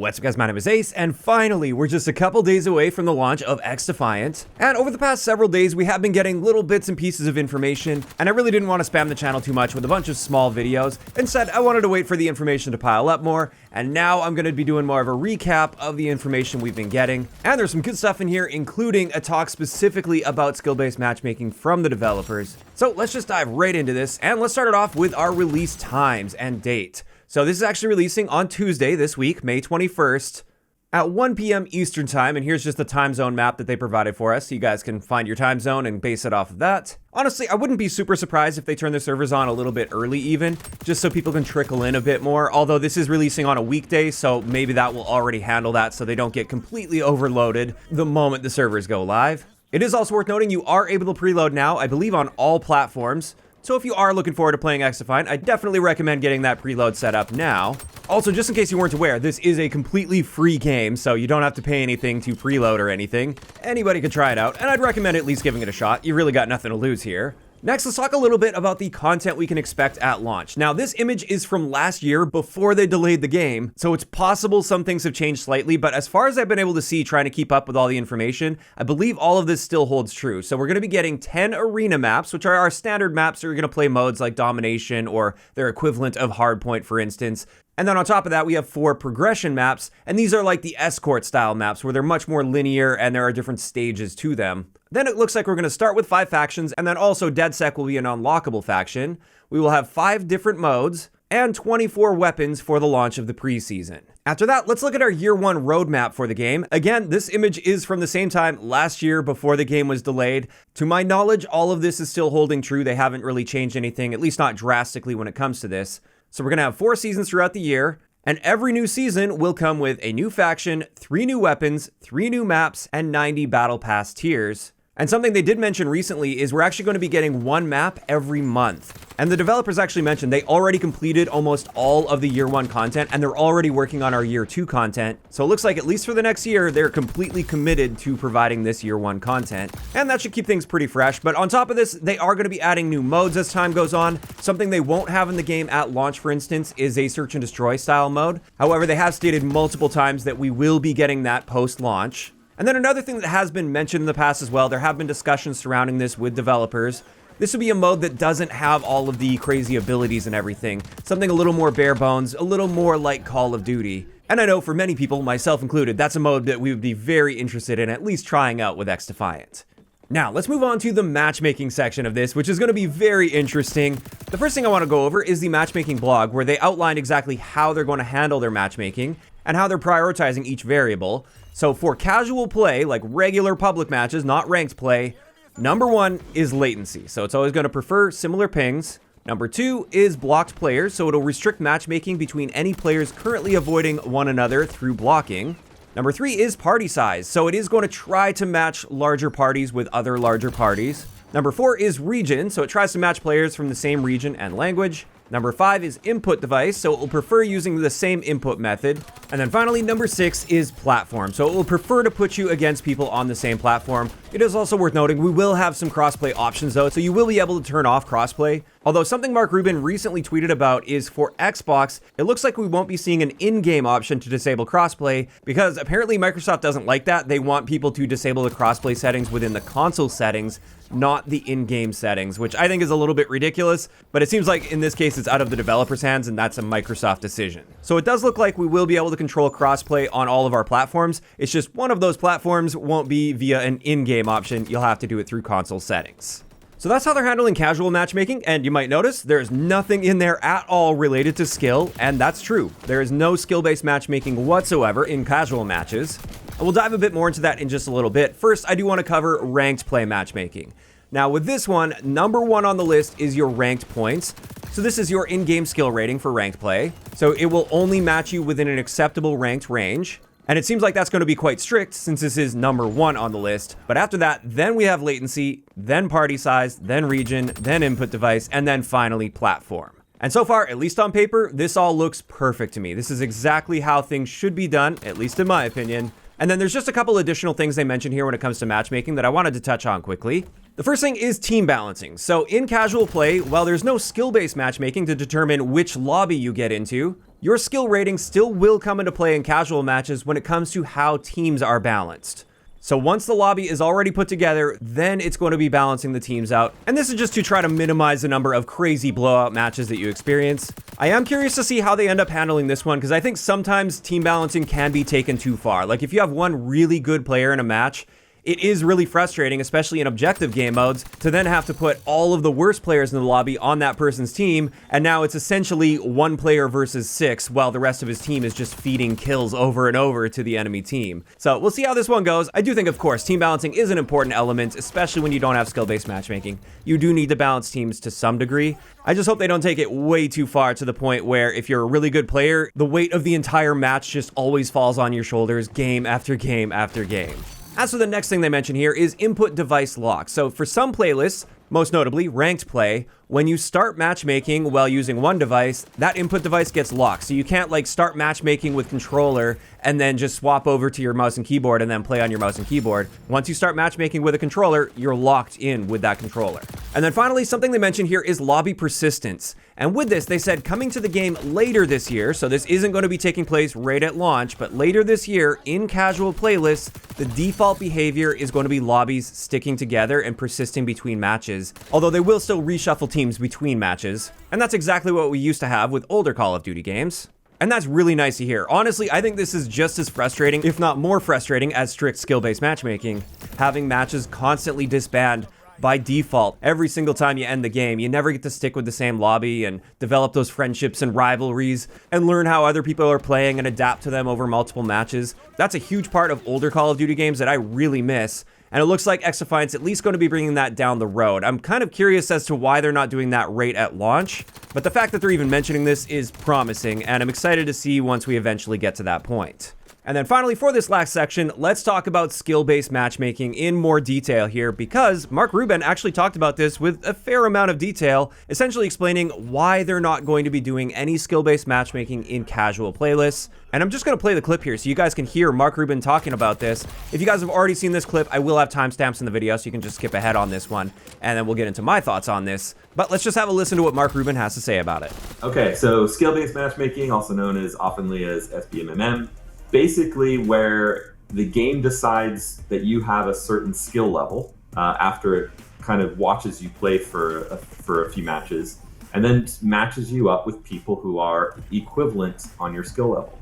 What's up guys, my name is Ace, and finally, we're just a couple days away from the launch of XDefiant. And over the past several days, we have been getting little bits and pieces of information, and I really didn't want to spam the channel too much with a bunch of small videos. Instead, I wanted to wait for the information to pile up more, and now I'm going to be doing more of a recap of the information we've been getting. And there's some good stuff in here, including a talk specifically about skill-based matchmaking from the developers. So let's just dive right into this, and let's start it off with our release times and date. So this is actually releasing on Tuesday this week, May 21st, at 1 p.m. Eastern Time, and here's just the time zone map that they provided for us, so you guys can find your time zone and base it off of that. Honestly, I wouldn't be super surprised if they turn their servers on a little bit early even, just so people can trickle in a bit more, although this is releasing on a weekday, so maybe that will already handle that so they don't get completely overloaded the moment the servers go live. It is also worth noting you are able to preload now, I believe on all platforms. So if you are looking forward to playing XDefiant, I definitely recommend getting that preload set up now. Also, just in case you weren't aware, this is a completely free game, so you don't have to pay anything to preload or anything. Anybody can try it out, and I'd recommend at least giving it a shot. You really got nothing to lose here. Next, let's talk a little bit about the content we can expect at launch. Now, this image is from last year before they delayed the game, so it's possible some things have changed slightly, but as far as I've been able to see trying to keep up with all the information, I believe all of this still holds true. So we're going to be getting 10 arena maps, which are our standard maps that are going to play modes like Domination or their equivalent of Hardpoint, for instance. And then on top of that, we have 4 progression maps, and these are like the escort style maps where they're much more linear and there are different stages to them. Then it looks like we're going to start with 5 factions, and then also DedSec will be an unlockable faction. We will have 5 different modes and 24 weapons for the launch of the preseason. After that, let's look at our year 1 roadmap for the game. Again, this image is from the same time last year before the game was delayed. To my knowledge, all of this is still holding true. They haven't really changed anything, at least not drastically when it comes to this. So we're going to have 4 seasons throughout the year, and every new season will come with a new faction, 3 new weapons, 3 new maps, and 90 Battle Pass tiers. And something they did mention recently is we're actually going to be getting 1 map every month. And the developers actually mentioned they already completed almost all of the year 1 content, and they're already working on our year 2 content. So it looks like at least for the next year, they're completely committed to providing this year 1 content. And that should keep things pretty fresh. But on top of this, they are going to be adding new modes as time goes on. Something they won't have in the game at launch, for instance, is a search and destroy style mode. However, they have stated multiple times that we will be getting that post-launch. And then another thing that has been mentioned in the past as well, there have been discussions surrounding this with developers. This would be a mode that doesn't have all of the crazy abilities and everything. Something a little more bare bones, a little more like Call of Duty. And I know for many people, myself included, that's a mode that we would be very interested in at least trying out with XDefiant. Now, let's move on to the matchmaking section of this, which is going to be very interesting. The first thing I want to go over is the matchmaking blog, where they outlined exactly how they're going to handle their matchmaking and how they're prioritizing each variable. So for casual play, like regular public matches, not ranked play, number 1 is latency. So it's always going to prefer similar pings. Number 2 is blocked players, so it'll restrict matchmaking between any players currently avoiding one another through blocking. Number 3 is party size, so it is going to try to match larger parties with other larger parties. Number 4 is region, so it tries to match players from the same region and language. Number 5 is input device, so it will prefer using the same input method. And then finally, number 6 is platform, so it will prefer to put you against people on the same platform. It is also worth noting we will have some crossplay options though, so you will be able to turn off crossplay. Although something Mark Rubin recently tweeted about is for Xbox, it looks like we won't be seeing an in-game option to disable crossplay because apparently Microsoft doesn't like that. They want people to disable the crossplay settings within the console settings, not the in-game settings, which I think is a little bit ridiculous, but it seems like in this case it's out of the developer's hands and that's a Microsoft decision. So it does look like we will be able to control crossplay on all of our platforms. It's just one of those platforms won't be via an in-game option. You'll have to do it through console settings. So that's how they're handling casual matchmaking, and you might notice there's nothing in there at all related to skill, and that's true. There is no skill-based matchmaking whatsoever in casual matches. And we'll dive a bit more into that in just a little bit. First, I do want to cover ranked play matchmaking. Now with this one, number 1 on the list is your ranked points. So this is your in-game skill rating for ranked play. So it will only match you within an acceptable ranked range. And it seems like that's going to be quite strict since this is number 1 on the list. But after that, then we have latency, then party size, then region, then input device, and then finally platform. And so far, at least on paper, this all looks perfect to me. This is exactly how things should be done, at least in my opinion. And then there's just a couple additional things they mentioned here when it comes to matchmaking that I wanted to touch on quickly. The first thing is team balancing. So in casual play, while there's no skill-based matchmaking to determine which lobby you get into, your skill rating still will come into play in casual matches when it comes to how teams are balanced. So once the lobby is already put together, then it's going to be balancing the teams out. And this is just to try to minimize the number of crazy blowout matches that you experience. I am curious to see how they end up handling this one, because I think sometimes team balancing can be taken too far. Like if you have one really good player in a match, it is really frustrating, especially in objective game modes, to then have to put all of the worst players in the lobby on that person's team, and now it's essentially one player versus 6, while the rest of his team is just feeding kills over and over to the enemy team. So we'll see how this one goes. I do think, of course, team balancing is an important element, especially when you don't have skill-based matchmaking. You do need to balance teams to some degree. I just hope they don't take it way too far to the point where if you're a really good player, the weight of the entire match just always falls on your shoulders game after game after game. As for the next thing they mention here is input device lock. So for some playlists, most notably ranked play, when you start matchmaking while using one device, that input device gets locked. So you can't like start matchmaking with controller and then just swap over to your mouse and keyboard and then play on your mouse and keyboard. Once you start matchmaking with a controller, you're locked in with that controller. And then finally, something they mentioned here is lobby persistence. And with this, they said coming to the game later this year, so this isn't going to be taking place right at launch, but later this year in casual playlists, the default behavior is going to be lobbies sticking together and persisting between matches, although they will still reshuffle teams between matches. And that's exactly what we used to have with older Call of Duty games. And that's really nice to hear. Honestly, I think this is just as frustrating, if not more frustrating, as strict skill-based matchmaking. Having matches constantly disband by default every single time you end the game. You never get to stick with the same lobby and develop those friendships and rivalries and learn how other people are playing and adapt to them over multiple matches. That's a huge part of older Call of Duty games that I really miss. And it looks like XDefiant's at least going to be bringing that down the road. I'm kind of curious as to why they're not doing that right at launch, but the fact that they're even mentioning this is promising, and I'm excited to see once we eventually get to that point. And then finally, for this last section, let's talk about skill-based matchmaking in more detail here, because Mark Rubin actually talked about this with a fair amount of detail, essentially explaining why they're not going to be doing any skill-based matchmaking in casual playlists. And I'm just going to play the clip here so you guys can hear Mark Rubin talking about this. If you guys have already seen this clip, I will have timestamps in the video, so you can just skip ahead on this one, and then we'll get into my thoughts on this. But let's just have a listen to what Mark Rubin has to say about it. Okay, so skill-based matchmaking, also known as oftenly as SBMMM, basically where the game decides that you have a certain skill level after it kind of watches you play for a few matches, and then matches you up with people who are equivalent on your skill level.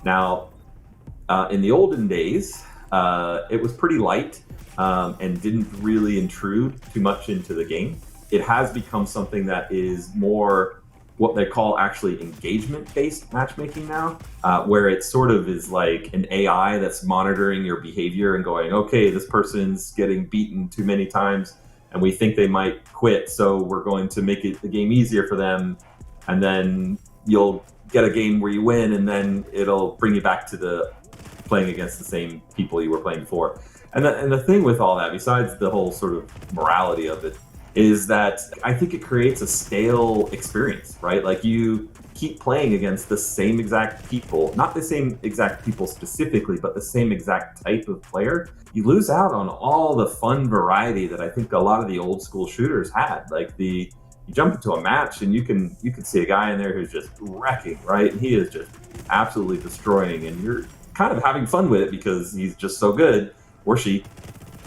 Now, in the olden days, it was pretty light and didn't really intrude too much into the game. It has become something that is more what they call actually engagement-based matchmaking now, where it sort of is like an AI that's monitoring your behavior and going, okay, this person's getting beaten too many times and we think they might quit, so we're going to make the game easier for them, and then you'll get a game where you win, and then it'll bring you back to the playing against the same people you were playing before. And the thing with all that, besides the whole sort of morality of it, is that I think it creates a stale experience, right? Like you keep playing against the same exact people, not the same exact people specifically, but the same exact type of player. You lose out on all the fun variety that I think a lot of the old school shooters had. Like you jump into a match and you can see a guy in there who's just wrecking, right? And he is just absolutely destroying, and you're kind of having fun with it because he's just so good, or she.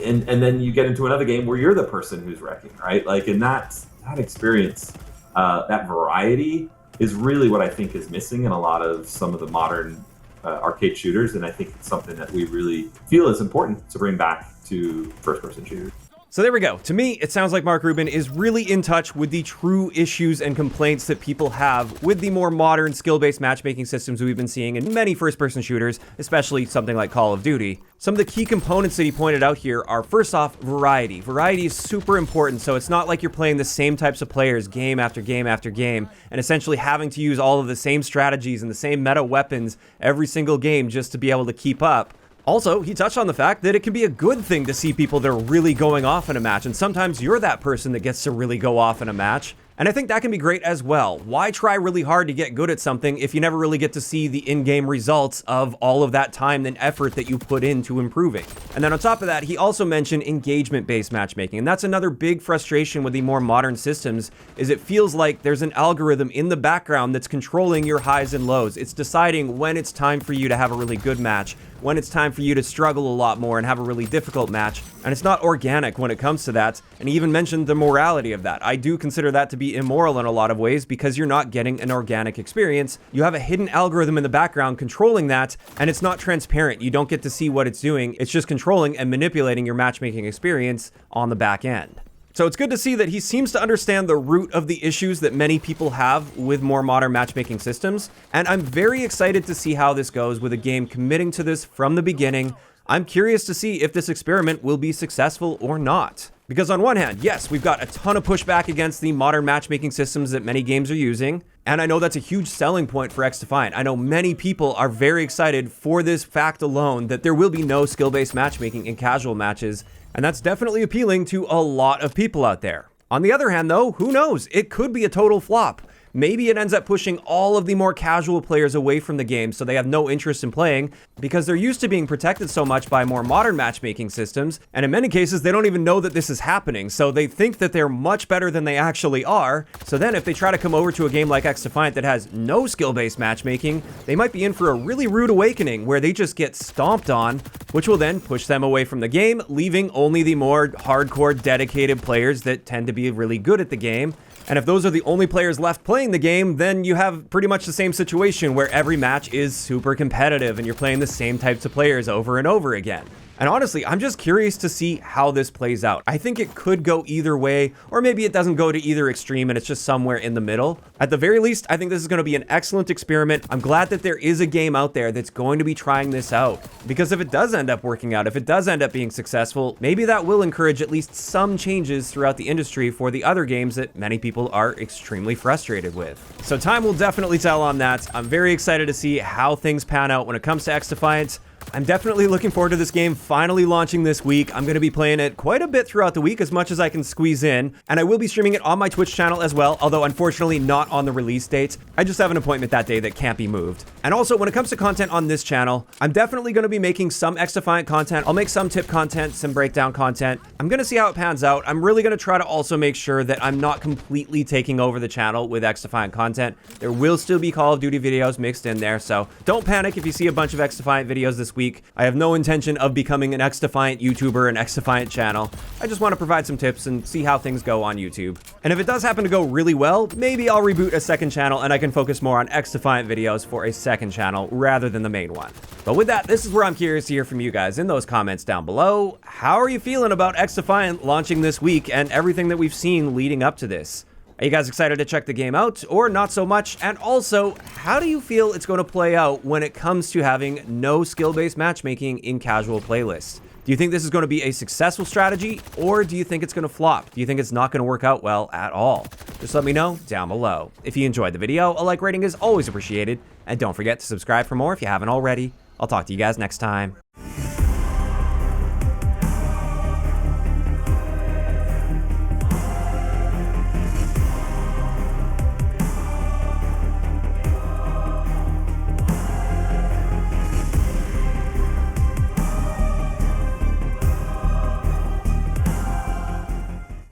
And then you get into another game where you're the person who's wrecking, right? Like, and that experience, that variety is really what I think is missing in a lot of some of the modern arcade shooters. And I think it's something that we really feel is important to bring back to first-person shooters. So there we go. To me, it sounds like Mark Rubin is really in touch with the true issues and complaints that people have with the more modern skill-based matchmaking systems we've been seeing in many first-person shooters, especially something like Call of Duty. Some of the key components that he pointed out here are, first off, variety. Variety is super important, so it's not like you're playing the same types of players game after game after game, and essentially having to use all of the same strategies and the same meta weapons every single game just to be able to keep up. Also, he touched on the fact that it can be a good thing to see people that are really going off in a match, and sometimes you're that person that gets to really go off in a match. And I think that can be great as well. Why try really hard to get good at something if you never really get to see the in-game results of all of that time and effort that you put into improving? And then on top of that, he also mentioned engagement-based matchmaking. And that's another big frustration with the more modern systems, is it feels like there's an algorithm in the background that's controlling your highs and lows. It's deciding when it's time for you to have a really good match, when it's time for you to struggle a lot more and have a really difficult match. And it's not organic when it comes to that. And he even mentioned the morality of that. I do consider that to be immoral in a lot of ways because you're not getting an organic experience. You have a hidden algorithm in the background controlling that, and it's not transparent. You don't get to see what it's doing. It's just controlling and manipulating your matchmaking experience on the back end. So it's good to see that he seems to understand the root of the issues that many people have with more modern matchmaking systems, and I'm very excited to see how this goes with a game committing to this from the beginning. I'm curious to see if this experiment will be successful or not. Because on one hand, yes, we've got a ton of pushback against the modern matchmaking systems that many games are using, and I know that's a huge selling point for XDefiant. I know many people are very excited for this fact alone that there will be no skill-based matchmaking in casual matches, and that's definitely appealing to a lot of people out there. On the other hand though, who knows? It could be a total flop. Maybe it ends up pushing all of the more casual players away from the game so they have no interest in playing because they're used to being protected so much by more modern matchmaking systems, and in many cases they don't even know that this is happening, so they think that they're much better than they actually are. So then if they try to come over to a game like XDefiant that has no skill-based matchmaking, they might be in for a really rude awakening where they just get stomped on, which will then push them away from the game, leaving only the more hardcore dedicated players that tend to be really good at the game. And if those are the only players left playing the game, then you have pretty much the same situation where every match is super competitive and you're playing the same types of players over and over again. And honestly, I'm just curious to see how this plays out. I think it could go either way, or maybe it doesn't go to either extreme and it's just somewhere in the middle. At the very least, I think this is going to be an excellent experiment. I'm glad that there is a game out there that's going to be trying this out. Because if it does end up working out, if it does end up being successful, maybe that will encourage at least some changes throughout the industry for the other games that many people are extremely frustrated with. So time will definitely tell on that. I'm very excited to see how things pan out when it comes to XDefiant. I'm definitely looking forward to this game finally launching this week. I'm going to be playing it quite a bit throughout the week, as much as I can squeeze in, and I will be streaming it on my Twitch channel as well, although unfortunately not on the release date. I just have an appointment that day that can't be moved. And also, when it comes to content on this channel, I'm definitely going to be making some XDefiant content. I'll make some tip content, some breakdown content. I'm going to see how it pans out. I'm really going to try to also make sure that I'm not completely taking over the channel with XDefiant content. There will still be Call of Duty videos mixed in there, so don't panic if you see a bunch of XDefiant videos this week. I have no intention of becoming an XDefiant YouTuber, an XDefiant channel. I just want to provide some tips and see how things go on YouTube. And if it does happen to go really well, maybe I'll reboot a second channel and I can focus more on XDefiant videos for a second channel rather than the main one. But with that, this is where I'm curious to hear from you guys in those comments down below. How are you feeling about XDefiant launching this week and everything that we've seen leading up to this? Are you guys excited to check the game out, or not so much? And also, how do you feel it's going to play out when it comes to having no skill-based matchmaking in casual playlists? Do you think this is going to be a successful strategy, or do you think it's going to flop? Do you think it's not going to work out well at all? Just let me know down below. If you enjoyed the video, a like rating is always appreciated, and don't forget to subscribe for more if you haven't already. I'll talk to you guys next time.